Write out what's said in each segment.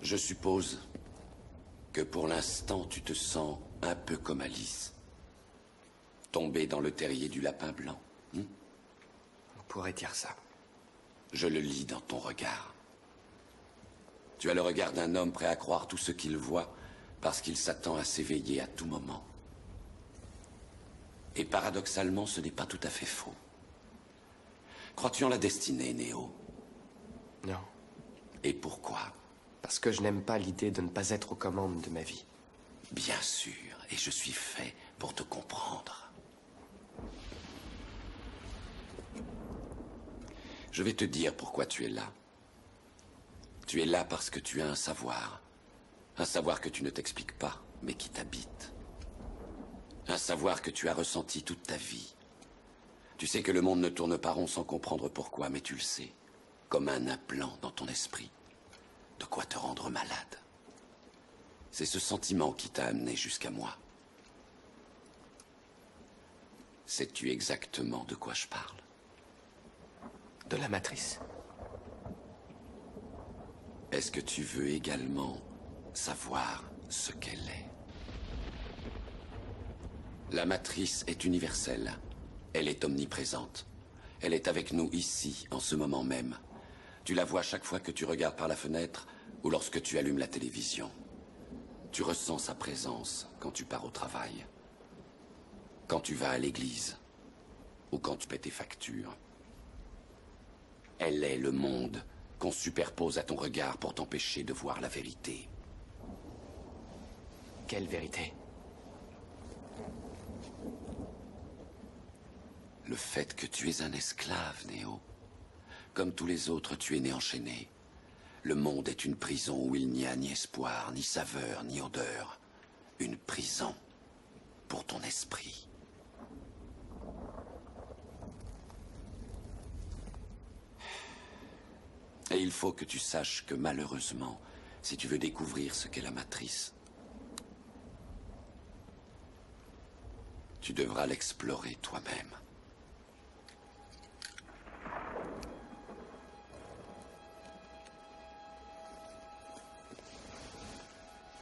Je suppose que pour l'instant, tu te sens un peu comme Alice. Tombée dans le terrier du lapin blanc. On pourrait dire ça. Je le lis dans ton regard. Tu as le regard d'un homme prêt à croire tout ce qu'il voit parce qu'il s'attend à s'éveiller à tout moment. Et paradoxalement, ce n'est pas tout à fait faux. Crois-tu en la destinée, Néo? Non. Et pourquoi? Parce que je n'aime pas l'idée de ne pas être aux commandes de ma vie. Bien sûr, et je suis fait pour te comprendre. Je vais te dire pourquoi tu es là. Tu es là parce que tu as un savoir que tu ne t'expliques pas, mais qui t'habite. Un savoir que tu as ressenti toute ta vie. Tu sais que le monde ne tourne pas rond sans comprendre pourquoi, mais tu le sais, comme un implant dans ton esprit. De quoi te rendre malade. C'est ce sentiment qui t'a amené jusqu'à moi. Sais-tu exactement de quoi je parle? De la matrice. Est-ce que tu veux également savoir ce qu'elle est? La matrice est universelle. Elle est omniprésente. Elle est avec nous ici, en ce moment même. Tu la vois chaque fois que tu regardes par la fenêtre ou lorsque tu allumes la télévision. Tu ressens sa présence quand tu pars au travail, quand tu vas à l'église ou quand tu paies tes factures. Elle est le monde qu'on superpose à ton regard pour t'empêcher de voir la vérité. Quelle vérité? Le fait que tu es un esclave, Néo. Comme tous les autres, tu es né enchaîné. Le monde est une prison où il n'y a ni espoir, ni saveur, ni odeur. Une prison pour ton esprit. Et il faut que tu saches que malheureusement, si tu veux découvrir ce qu'est la matrice, tu devras l'explorer toi-même.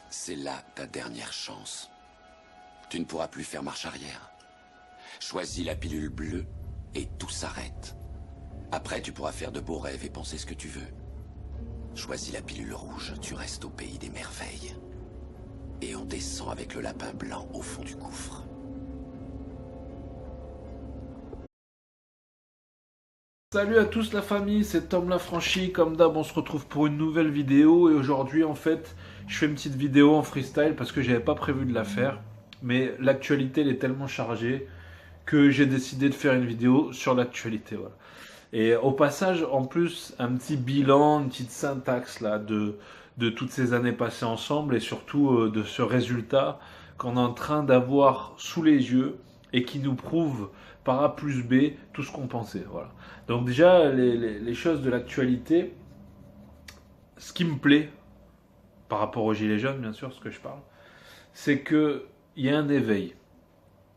C'est là ta dernière chance. Tu ne pourras plus faire marche arrière. Choisis la pilule bleue et tout s'arrête. Après, tu pourras faire de beaux rêves et penser ce que tu veux. Choisis la pilule rouge, tu restes au pays des merveilles. Et on descend avec le lapin blanc au fond du gouffre. Salut à tous la famille, c'est Tom Lafranchi. Comme d'hab, on se retrouve pour une nouvelle vidéo. Et aujourd'hui, en fait, je fais une petite vidéo en freestyle parce que j'avais pas prévu de la faire. Mais l'actualité, elle est tellement chargée que j'ai décidé de faire une vidéo sur l'actualité. Voilà. Et au passage, en plus, un petit bilan, une petite syntaxe là, de toutes ces années passées ensemble et surtout de ce résultat qu'on est en train d'avoir sous les yeux et qui nous prouve par A plus B tout ce qu'on pensait. Voilà. Donc déjà, les choses de l'actualité, ce qui me plaît, par rapport aux Gilets jaunes, bien sûr, ce que je parle, c'est qu'il y a un éveil.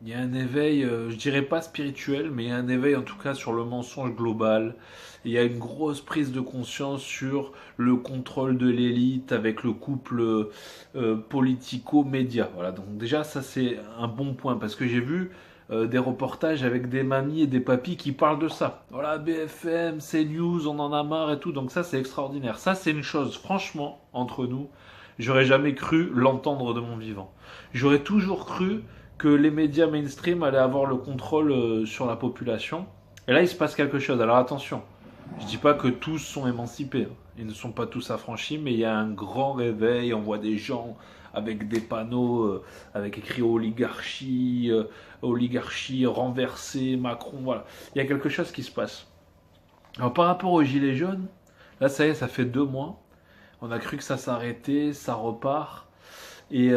Il y a un éveil, je dirais pas spirituel, mais il y a un éveil en tout cas sur le mensonge global. Il y a une grosse prise de conscience sur le contrôle de l'élite avec le couple politico-média. Voilà, donc déjà ça c'est un bon point parce que j'ai vu des reportages avec des mamies et des papis qui parlent de ça. Voilà, BFM, CNews, on en a marre et tout, donc ça c'est extraordinaire. Ça c'est une chose, franchement, entre nous, j'aurais jamais cru l'entendre de mon vivant. J'aurais toujours cru que les médias mainstream allaient avoir le contrôle sur la population. Et là, il se passe quelque chose. Alors attention, je dis pas que tous sont émancipés. Ils ne sont pas tous affranchis, mais il y a un grand réveil. On voit des gens avec des panneaux avec écrit oligarchie, oligarchie renversée, Macron, voilà. Il y a quelque chose qui se passe. Alors par rapport aux Gilets jaunes, là ça y est, ça fait 2 mois. On a cru que ça s'arrêtait, ça repart. Et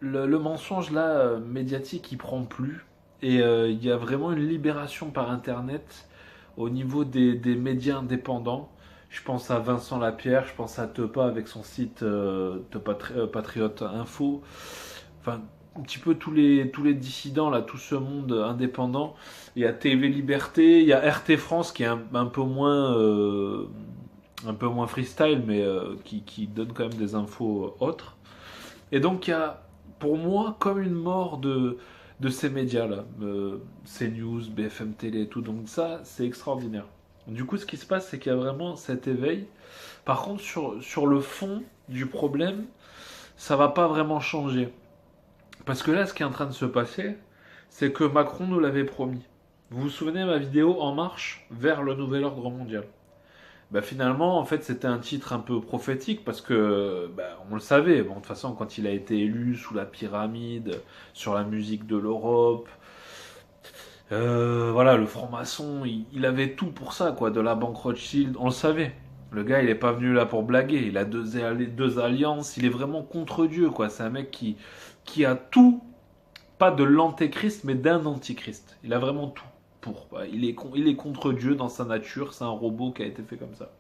le mensonge là médiatique il prend plus et il y a vraiment une libération par internet au niveau des médias indépendants. Je pense à Vincent Lapierre, je pense à Tepa avec son site Patriote Info, enfin un petit peu tous les dissidents là, tout ce monde indépendant. Il y a TV Liberté, il y a RT France qui est un peu moins un peu moins freestyle, mais qui donne quand même des infos autres. Et donc il y a, pour moi, comme une mort de ces médias-là, CNews, BFM Télé et tout, donc ça, c'est extraordinaire. Du coup, ce qui se passe, c'est qu'il y a vraiment cet éveil. Par contre, sur le fond du problème, ça va pas vraiment changer. Parce que là, ce qui est en train de se passer, c'est que Macron nous l'avait promis. Vous vous souvenez de ma vidéo En marche vers le nouvel ordre mondial? Bah finalement, en fait, c'était un titre un peu prophétique parce que on le savait. Bon, de toute façon, quand il a été élu sous la pyramide, sur la musique de l'Europe, voilà, le franc-maçon, il avait tout pour ça, quoi, de la banque Rothschild, on le savait. Le gars, il est pas venu là pour blaguer. Il a deux alliances. Il est vraiment contre Dieu, quoi. C'est un mec qui a tout, pas de l'antéchrist, mais d'un antichrist. Il a vraiment tout pour. Il est contre Dieu dans sa nature. C'est un robot qui a été fait comme ça.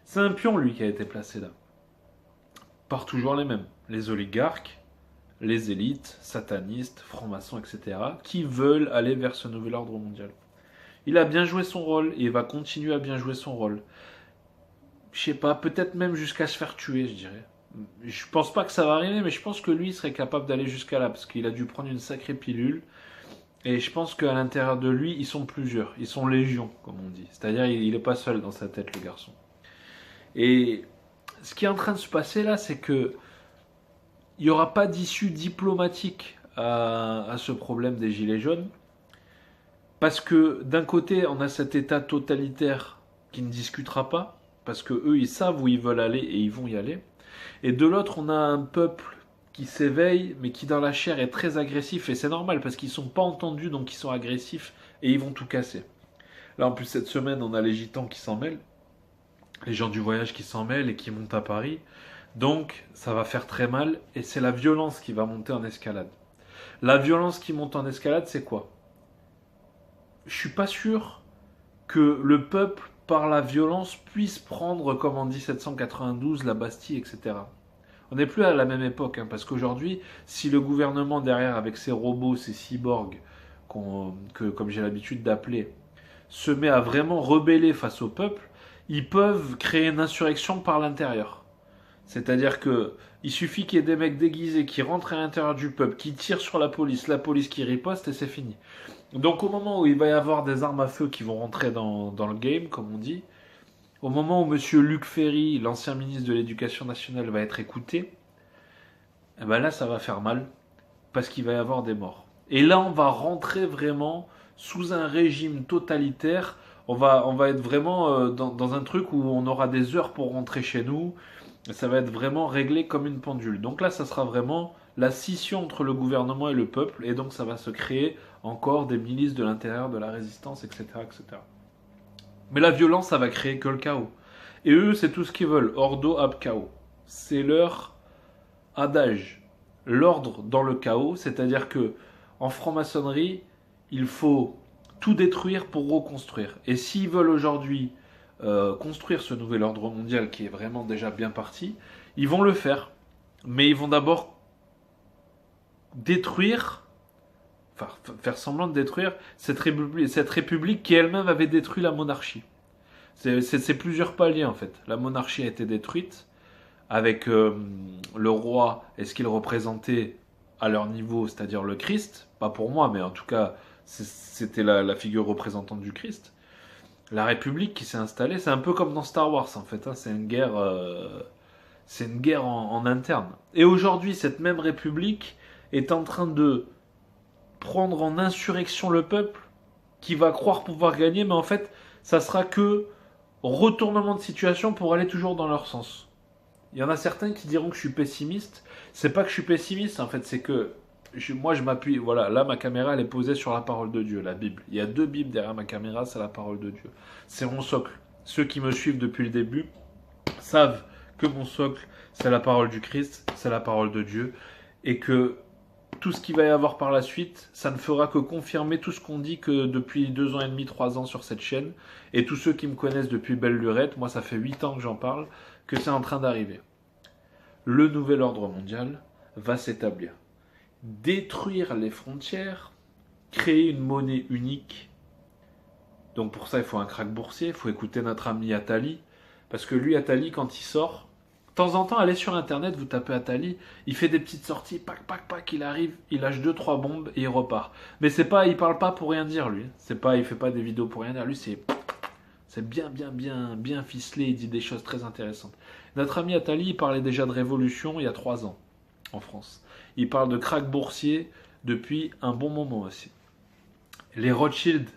C'est un pion, lui, qui a été placé là. Par toujours les mêmes. Les oligarques, les élites, satanistes, francs-maçons, etc., qui veulent aller vers ce nouvel ordre mondial. Il a bien joué son rôle et il va continuer à bien jouer son rôle. Je sais pas, peut-être même jusqu'à se faire tuer, je dirais. Je pense pas que ça va arriver, mais je pense que lui serait capable d'aller jusqu'à là, parce qu'il a dû prendre une sacrée pilule. Et je pense qu'à l'intérieur de lui, ils sont plusieurs. Ils sont légions, comme on dit. C'est-à-dire, il n'est pas seul dans sa tête, le garçon. Et ce qui est en train de se passer là, c'est que il n'y aura pas d'issue diplomatique à ce problème des Gilets jaunes. Parce que d'un côté, on a cet État totalitaire qui ne discutera pas, parce que eux, ils savent où ils veulent aller et ils vont y aller. Et de l'autre, on a un peuple qui s'éveille, mais qui dans la chair est très agressif, et c'est normal, parce qu'ils ne sont pas entendus, donc ils sont agressifs, et ils vont tout casser. Là, en plus, cette semaine, on a les gitans qui s'en mêlent, les gens du voyage qui s'en mêlent et qui montent à Paris. Donc, ça va faire très mal, et c'est la violence qui va monter en escalade. La violence qui monte en escalade, c'est quoi? Je suis pas sûr que le peuple, par la violence, puisse prendre, comme en 1792, la Bastille, etc. On n'est plus à la même époque, hein, parce qu'aujourd'hui, si le gouvernement derrière, avec ses robots, ses cyborgs, comme j'ai l'habitude d'appeler, se met à vraiment rebeller face au peuple, ils peuvent créer une insurrection par l'intérieur. C'est-à-dire que il suffit qu'il y ait des mecs déguisés qui rentrent à l'intérieur du peuple, qui tirent sur la police qui riposte, et c'est fini. Donc au moment où il va y avoir des armes à feu qui vont rentrer dans le game, comme on dit, au moment où monsieur Luc Ferry, l'ancien ministre de l'Éducation nationale, va être écouté, et ben là ça va faire mal, parce qu'il va y avoir des morts. Et là on va rentrer vraiment sous un régime totalitaire, on va être vraiment dans un truc où on aura des heures pour rentrer chez nous, ça va être vraiment réglé comme une pendule. Donc là ça sera vraiment la scission entre le gouvernement et le peuple, et donc ça va se créer encore des milices de l'intérieur de la résistance, etc., etc. Mais la violence, ça va créer que le chaos. Et eux, c'est tout ce qu'ils veulent. Ordo ab chaos. C'est leur adage. L'ordre dans le chaos, c'est-à-dire que en franc-maçonnerie, il faut tout détruire pour reconstruire. Et s'ils veulent aujourd'hui construire ce nouvel ordre mondial qui est vraiment déjà bien parti, ils vont le faire. Mais ils vont d'abord détruire, enfin faire semblant de détruire cette république qui elle-même avait détruit la monarchie. C'est plusieurs paliers en fait. La monarchie a été détruite avec le roi et ce qu'il représentait à leur niveau, c'est-à-dire le Christ. Pas pour moi, mais en tout cas, c'était la figure représentante du Christ. La République qui s'est installée, c'est un peu comme dans Star Wars en fait. Hein, c'est une guerre en interne. Et aujourd'hui, cette même République est en train de prendre en insurrection le peuple qui va croire pouvoir gagner, mais en fait, ça sera que retournement de situation pour aller toujours dans leur sens. Il y en a certains qui diront que je suis pessimiste. C'est pas que je suis pessimiste, en fait, c'est que moi je m'appuie. Voilà, là ma caméra elle est posée sur la parole de Dieu, la Bible. Il y a 2 Bibles derrière ma caméra, c'est la parole de Dieu. C'est mon socle. Ceux qui me suivent depuis le début savent que mon socle c'est la parole du Christ, c'est la parole de Dieu, et que tout ce qu'il va y avoir par la suite, ça ne fera que confirmer tout ce qu'on dit que depuis 2 ans et demi, 3 ans sur cette chaîne, et tous ceux qui me connaissent depuis belle lurette, moi ça fait 8 ans que j'en parle, que c'est en train d'arriver. Le nouvel ordre mondial va s'établir. Détruire les frontières, créer une monnaie unique. Donc pour ça, il faut un krach boursier, il faut écouter notre ami Attali, Parce que lui, Attali, quand il sort, de temps en temps, allez sur internet, vous tapez Attali, il fait des petites sorties, pac, pac, pac, il arrive, il lâche deux trois bombes et il repart. Mais c'est pas, il parle pas pour rien dire, lui. C'est pas, il fait pas des vidéos pour rien dire. Lui, c'est bien ficelé, il dit des choses très intéressantes. Notre ami Attali, il parlait déjà de révolution il y a 3 ans, en France. Il parle de krach boursier depuis un bon moment aussi. Les Rothschild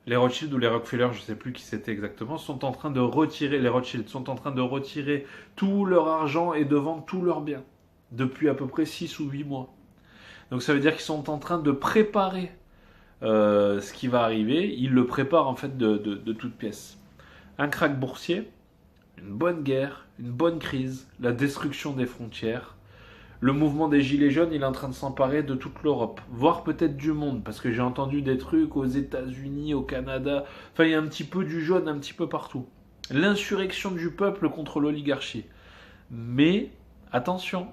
ou les Rockefeller, je ne sais plus qui c'était exactement, sont en train de retirer, les Rothschild sont en train de retirer tout leur argent et de vendre tous leurs biens depuis à peu près 6 ou 8 mois. Donc ça veut dire qu'ils sont en train de préparer ce qui va arriver. Ils le préparent en fait de toutes pièces. Un krach boursier, une bonne guerre, une bonne crise, la destruction des frontières. Le mouvement des Gilets jaunes, il est en train de s'emparer de toute l'Europe, voire peut-être du monde, parce que j'ai entendu des trucs aux États-Unis, au Canada. Enfin, il y a un petit peu du jaune un petit peu partout. L'insurrection du peuple contre l'oligarchie. Mais, attention,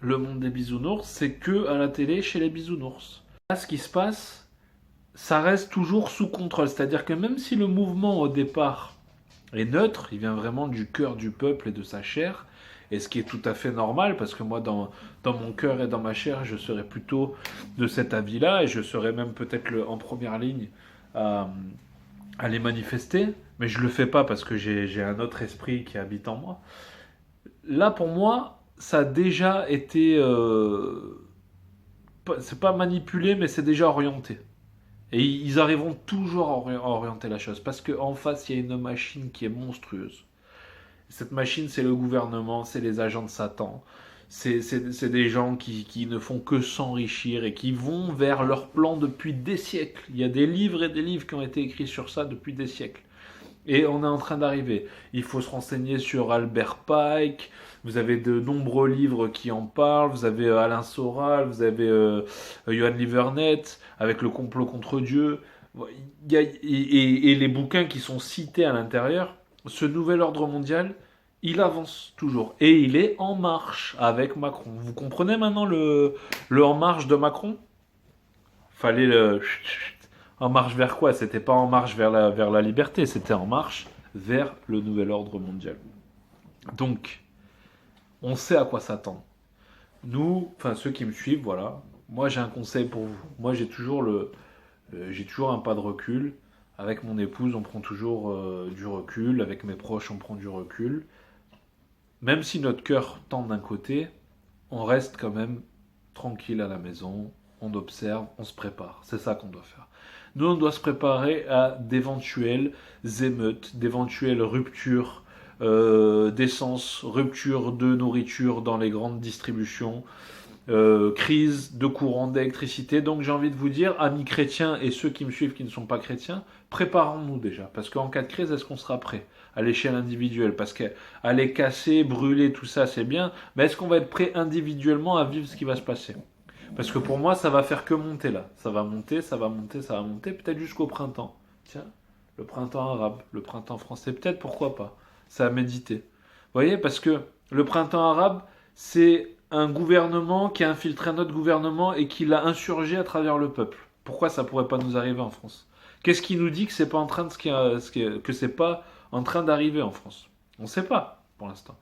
le monde des bisounours, c'est que à la télé chez les bisounours. Là, ce qui se passe, ça reste toujours sous contrôle. C'est-à-dire que même si le mouvement au départ est neutre, il vient vraiment du cœur du peuple et de sa chair, et ce qui est tout à fait normal, parce que moi, dans mon cœur et dans ma chair, je serais plutôt de cet avis-là, et je serais même peut-être en première ligne à les manifester, mais je le fais pas parce que j'ai un autre esprit qui habite en moi. Là, pour moi, ça a déjà été... c'est pas manipulé, mais c'est déjà orienté. Et ils arriveront toujours à orienter la chose, parce qu'en face, il y a une machine qui est monstrueuse. Cette machine, c'est le gouvernement, c'est les agents de Satan. C'est des gens qui ne font que s'enrichir et qui vont vers leur plan depuis des siècles. Il y a des livres et des livres qui ont été écrits sur ça depuis des siècles. Et on est en train d'arriver. Il faut se renseigner sur Albert Pike. Vous avez de nombreux livres qui en parlent. Vous avez Alain Soral, vous avez Johan Livernet avec le complot contre Dieu. Et les bouquins qui sont cités à l'intérieur. Ce nouvel ordre mondial, il avance toujours. Et il est en marche avec Macron. Vous comprenez maintenant le en marche de Macron? Fallait le... En marche vers quoi? C'était pas en marche vers la liberté, c'était en marche vers le nouvel ordre mondial. Donc, on sait à quoi s'attendre. Nous, enfin ceux qui me suivent, voilà. Moi j'ai un conseil pour vous. Moi j'ai toujours un pas de recul. Avec mon épouse, on prend toujours du recul. Avec mes proches, on prend du recul. Même si notre cœur tend d'un côté, on reste quand même tranquille à la maison. On observe, on se prépare. C'est ça qu'on doit faire. Nous, on doit se préparer à d'éventuelles émeutes, d'éventuelles ruptures d'essence, ruptures de nourriture dans les grandes distributions, crise de courant d'électricité. Donc j'ai envie de vous dire, amis chrétiens et ceux qui me suivent qui ne sont pas chrétiens, préparons-nous déjà. Parce qu'en cas de crise, est-ce qu'on sera prêt à l'échelle individuelle? Parce qu'aller casser, brûler, tout ça, c'est bien. Mais est-ce qu'on va être prêt individuellement à vivre ce qui va se passer? Parce que pour moi, ça va faire que monter là. Ça va monter, ça va monter, ça va monter, peut-être jusqu'au printemps. Tiens, le printemps arabe, le printemps français, peut-être, pourquoi pas. Ça a médité. Vous voyez, parce que le printemps arabe, c'est un gouvernement qui a infiltré un autre gouvernement et qui l'a insurgé à travers le peuple. Pourquoi ça pourrait pas nous arriver en France? Qu'est-ce qui nous dit que c'est pas en train que c'est pas en train d'arriver en France? On ne sait pas pour l'instant.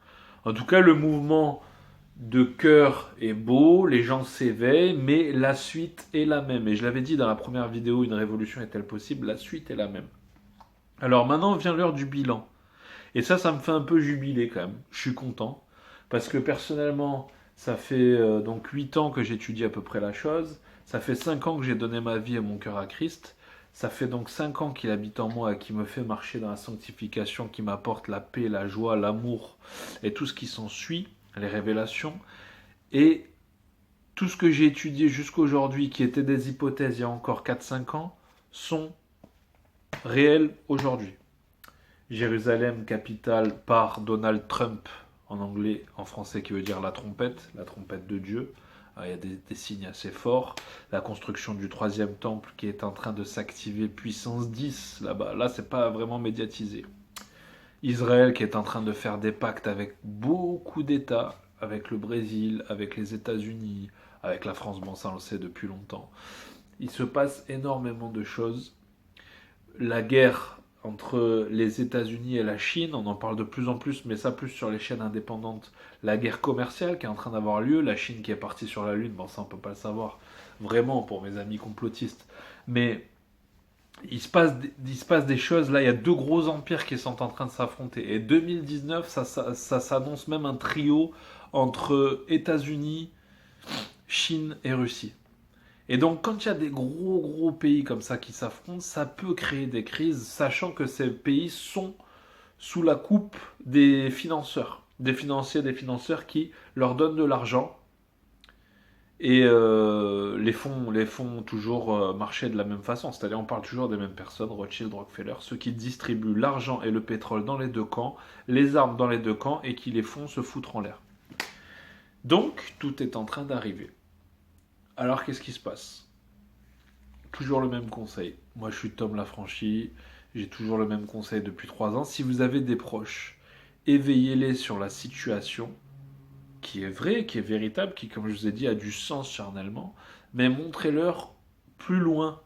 En tout cas, le mouvement de cœur est beau, les gens s'éveillent, mais la suite est la même. Et je l'avais dit dans la première vidéo, une révolution est-elle possible? La suite est la même. Alors maintenant vient l'heure du bilan. Et ça me fait un peu jubiler quand même. Je suis content. Parce que personnellement, ça fait donc 8 ans que j'étudie à peu près la chose. Ça fait 5 ans que j'ai donné ma vie et mon cœur à Christ. Ça fait donc 5 ans qu'il habite en moi et qui me fait marcher dans la sanctification, qui m'apporte la paix, la joie, l'amour et tout ce qui s'ensuit, les révélations. Et tout ce que j'ai étudié jusqu'aujourd'hui, qui étaient des hypothèses il y a encore 4-5 ans, sont réels aujourd'hui. Jérusalem, capitale par Donald Trump, en anglais, en français qui veut dire la trompette de Dieu. Il y a des signes assez forts. La construction du 3e temple qui est en train de s'activer, puissance 10 là-bas. Là, c'est pas vraiment médiatisé. Israël qui est en train de faire des pactes avec beaucoup d'États, avec le Brésil, avec les États-Unis, avec la France, bon ça on le sait depuis longtemps. Il se passe énormément de choses. La guerre entre les États-Unis et la Chine. On en parle de plus en plus, mais ça plus sur les chaînes indépendantes. La guerre commerciale qui est en train d'avoir lieu, la Chine qui est partie sur la Lune, bon ça on peut pas le savoir vraiment pour mes amis complotistes. Mais il se passe des choses, là il y a deux gros empires qui sont en train de s'affronter. Et 2019, ça s'annonce même un trio entre États-Unis, Chine et Russie. Et donc, quand il y a des gros pays comme ça qui s'affrontent, ça peut créer des crises, sachant que ces pays sont sous la coupe des financeurs, des financiers, des financeurs qui leur donnent de l'argent et les font toujours marcher de la même façon. C'est-à-dire, on parle toujours des mêmes personnes, Rothschild, Rockefeller, ceux qui distribuent l'argent et le pétrole dans les deux camps, les armes dans les deux camps et qui les font se foutre en l'air. Donc, tout est en train d'arriver. Alors, qu'est-ce qui se passe? Toujours le même conseil. Moi, je suis Tom Lafranchi. J'ai toujours le même conseil depuis 3 ans. Si vous avez des proches, éveillez-les sur la situation qui est vraie, qui est véritable, qui, comme je vous ai dit, a du sens charnellement, mais montrez-leur plus loin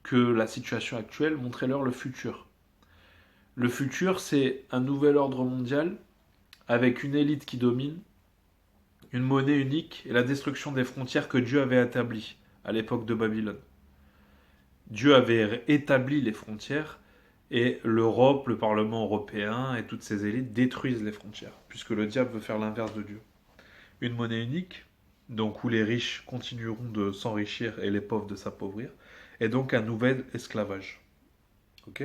que la situation actuelle, montrez-leur le futur. Le futur, c'est un nouvel ordre mondial avec une élite qui domine, une monnaie unique et la destruction des frontières que Dieu avait établies à l'époque de Babylone. Dieu avait établi les frontières et l'Europe, le Parlement européen et toutes ces élites détruisent les frontières, puisque le diable veut faire l'inverse de Dieu. Une monnaie unique, donc où les riches continueront de s'enrichir et les pauvres de s'appauvrir, et donc un nouvel esclavage. Ok ?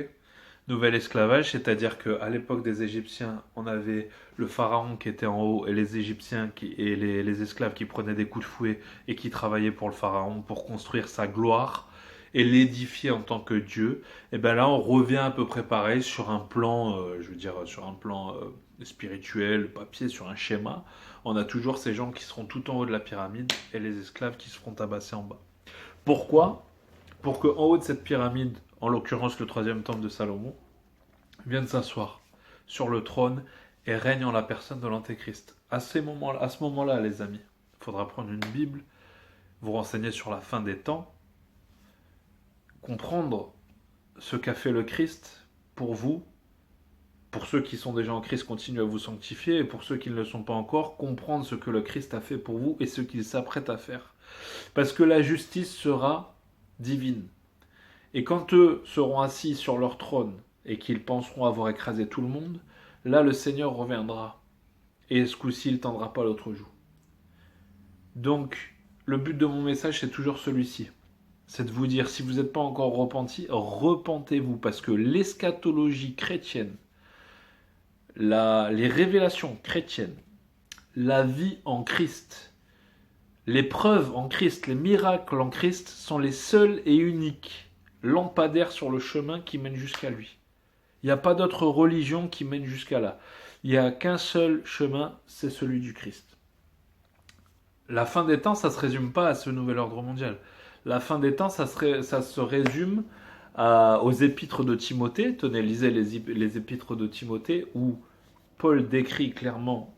Nouvel esclavage, c'est-à-dire qu'à l'époque des Égyptiens, on avait le pharaon qui était en haut et les Égyptiens et les esclaves qui prenaient des coups de fouet et qui travaillaient pour le pharaon pour construire sa gloire et l'édifier en tant que Dieu. Et bien là, on revient à peu près pareil sur un plan, sur un plan spirituel, papier, sur un schéma. On a toujours ces gens qui seront tout en haut de la pyramide et les esclaves qui se feront tabasser en bas. Pourquoi ? Pour qu'en haut de cette pyramide, en l'occurrence le troisième temple de Salomon, vienne s'asseoir sur le trône et règne en la personne de l'Antéchrist. À ce moment-là, les amis, il faudra prendre une Bible, vous renseigner sur la fin des temps, comprendre ce qu'a fait le Christ pour vous, pour ceux qui sont déjà en Christ, continuez à vous sanctifier, et pour ceux qui ne le sont pas encore, comprendre ce que le Christ a fait pour vous et ce qu'il s'apprête à faire. Parce que la justice sera divine. Et quand eux seront assis sur leur trône et qu'ils penseront avoir écrasé tout le monde, là le Seigneur reviendra. Et ce coup-ci, il ne tendra pas l'autre joue. Donc, le but de mon message, c'est toujours celui-ci. C'est de vous dire, si vous n'êtes pas encore repenti, repentez-vous. Parce que l'eschatologie chrétienne, les révélations chrétiennes, la vie en Christ, les preuves en Christ, les miracles en Christ sont les seuls et uniques lampadaires sur le chemin qui mène jusqu'à lui. Il n'y a pas d'autre religion qui mène jusqu'à là. Il n'y a qu'un seul chemin, c'est celui du Christ. La fin des temps, ça ne se résume pas à ce nouvel ordre mondial. La fin des temps, ça se résume aux épîtres de Timothée. Tenez, lisez les épîtres de Timothée où Paul décrit clairement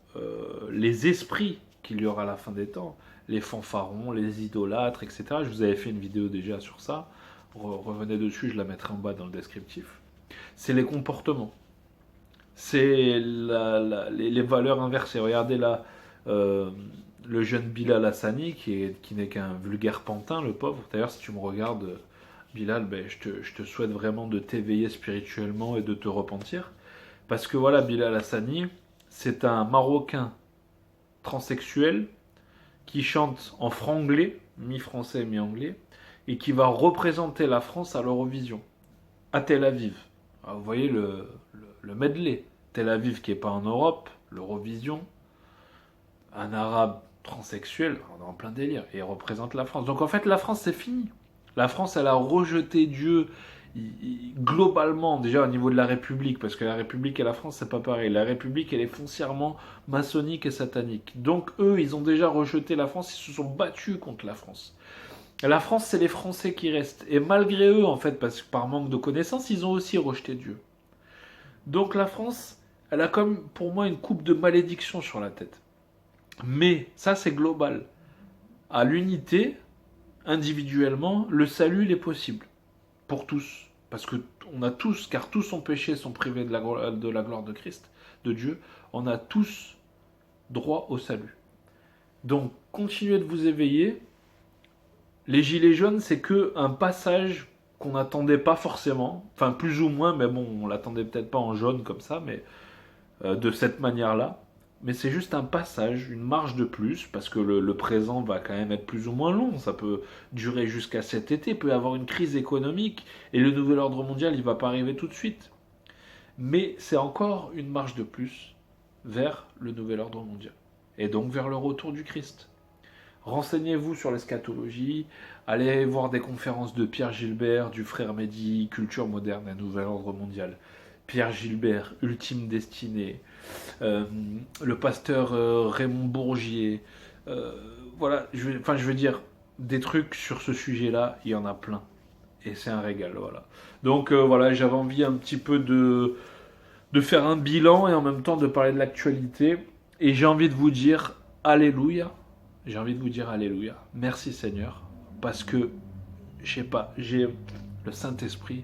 les esprits qu'il y aura à la fin des temps, les fanfarons, les idolâtres, etc. Je vous avais fait une vidéo déjà sur ça. Revenez dessus, je la mettrai en bas dans le descriptif. C'est les comportements. C'est les valeurs inversées. Regardez là, le jeune Bilal Hassani, qui n'est qu'un vulgaire pantin, le pauvre. D'ailleurs, si tu me regardes, Bilal, je te souhaite vraiment de t'éveiller spirituellement et de te repentir. Parce que voilà, Bilal Hassani, c'est un Marocain transsexuel qui chante en franglais, mi-français, mi-anglais, et qui va représenter la France à l'Eurovision, à Tel Aviv. Alors, vous voyez le medley. Tel Aviv qui n'est pas en Europe, l'Eurovision, un arabe transsexuel, on est en plein délire, et il représente la France. Donc en fait, la France, c'est fini. La France, elle a rejeté Dieu globalement, déjà au niveau de la République, parce que la République et la France, c'est pas pareil. La République, elle est foncièrement maçonnique et satanique. Donc eux, ils ont déjà rejeté la France, ils se sont battus contre la France. La France, c'est les Français qui restent. Et malgré eux, en fait, parce que par manque de connaissances, ils ont aussi rejeté Dieu. Donc la France, elle a comme, pour moi, une coupe de malédiction sur la tête. Mais ça, c'est global. À l'unité, individuellement, le salut, il est possible. Pour tous. Parce que tous, car tous sont péchés, sont privés de la gloire de Christ, de Dieu, on a tous droit au salut. Donc, continuez de vous éveiller. Les gilets jaunes, c'est que un passage qu'on n'attendait pas forcément, enfin plus ou moins, mais bon, on l'attendait peut-être pas en jaune comme ça, mais de cette manière-là. Mais c'est juste un passage, une marche de plus, parce que le présent va quand même être plus ou moins long. Ça peut durer jusqu'à cet été, il peut y avoir une crise économique, et le nouvel ordre mondial, il ne va pas arriver tout de suite. Mais c'est encore une marche de plus vers le nouvel ordre mondial, et donc vers le retour du Christ. Renseignez-vous sur l'eschatologie, allez voir des conférences de Pierre Gilbert, du frère Mehdi, Culture moderne et nouvel ordre mondial. Pierre Gilbert, Ultime Destinée, le pasteur Raymond Bourgier, voilà, je veux dire, des trucs sur ce sujet-là, il y en a plein. Et c'est un régal, voilà. Donc voilà, j'avais envie un petit peu de faire un bilan et en même temps de parler de l'actualité. Et j'ai envie de vous dire, alléluia. J'ai envie de vous dire alléluia. Merci Seigneur. Parce que, je sais pas, j'ai le Saint-Esprit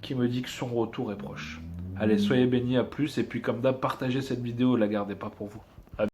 qui me dit que son retour est proche. Allez, soyez bénis, à plus. Et puis comme d'hab, partagez cette vidéo, la gardez pas pour vous.